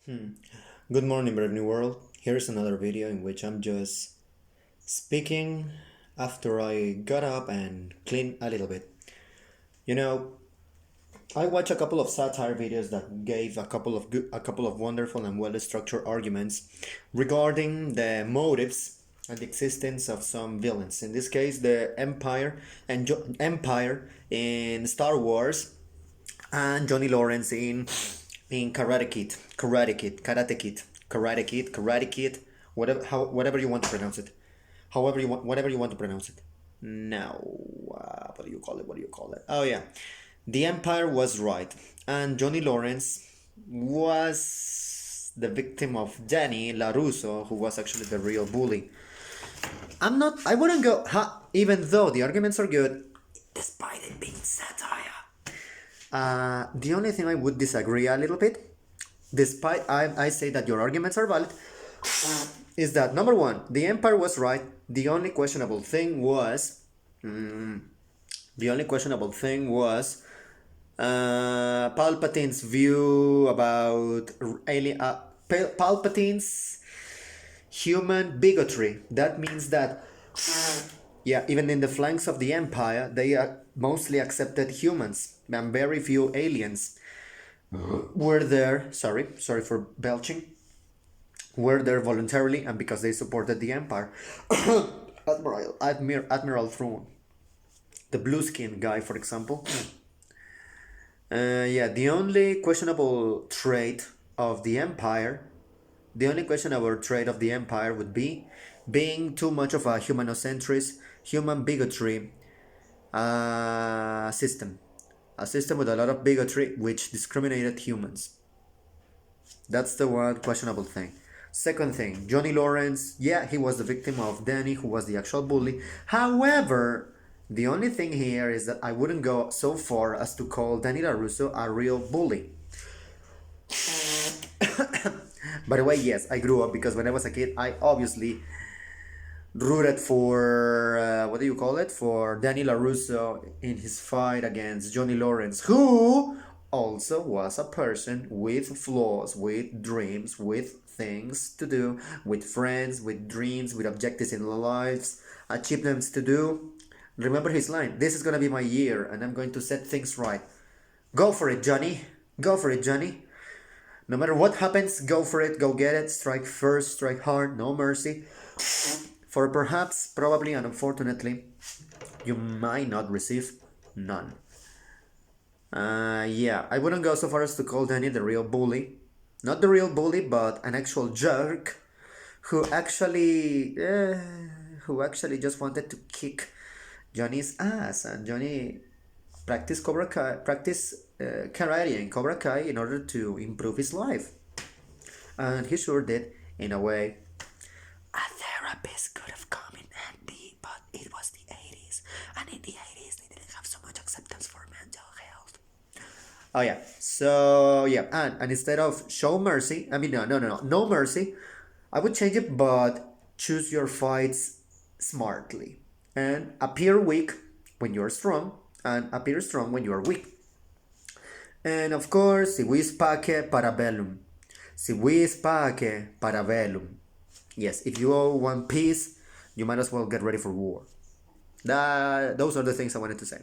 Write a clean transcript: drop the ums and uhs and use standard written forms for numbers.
Hmm. Good morning, brave new world. Here's another video in which I'm just speaking after I got up and cleaned a little bit. You know, I watched a couple of satire videos that gave a couple of wonderful and well-structured arguments regarding the motives and the existence of some villains. In this case, the Empire in Star Wars and Johnny Lawrence in Karate Kid, whatever you want to pronounce it, whatever you want to pronounce it. Now, what do you call it? What do you call it? Oh yeah, the Empire was right, and Johnny Lawrence was the victim of Danny LaRusso, who was actually the real bully. I wouldn't go. Even though the arguments are good, despite it being satire. The only thing I would disagree a little bit, despite I say that your arguments are valid, is that number one, the Empire was right. The only questionable thing was, Palpatine's view about Palpatine's human bigotry. That means that, yeah, even in the flanks of the Empire, they mostly accepted humans and very few aliens were there. Sorry for belching. Were there voluntarily and because they supported the Empire. Admiral Thrawn, the blue skin guy, for example. Yeah, the only questionable trait of the Empire would be being too much of a humanocentrist, human bigotry system. A system with a lot of bigotry which discriminated humans. That's the one questionable thing. Second thing, Johnny Lawrence, yeah, he was the victim of Danny, who was the actual bully. However, the only thing here is that I wouldn't go so far as to call Danny LaRusso a real bully. By the way, yes, I grew up because when I was a kid, I obviously rooted for, for Danny LaRusso in his fight against Johnny Lawrence, who also was a person with flaws, with dreams, with things to do, with friends, with dreams, with objectives in their lives, achievements to do. Remember his line, "This is gonna be my year and I'm going to set things right." Go for it, Johnny. Go for it, Johnny. No matter what happens, go for it, go get it, strike first, strike hard, no mercy. For perhaps, probably, and unfortunately, you might not receive none. Yeah, I wouldn't go so far as to call Danny the real bully. Not the real bully, but an actual jerk who actually just wanted to kick Johnny's ass, and Johnny practiced karate and Cobra Kai in order to improve his life, and he sure did in a way. A therapist could have come in handy, but it was the 80s, and in the 80s they didn't have so much acceptance for mental health. Oh yeah, so yeah, and instead of show mercy, no mercy, I would change it, but choose your fights smartly and appear weak when you're strong, and appear strong when you are weak. And of course, si vis pace para bellum. Si vis pace para bellum. Yes, if you want peace, you might as well get ready for war. Those are the things I wanted to say.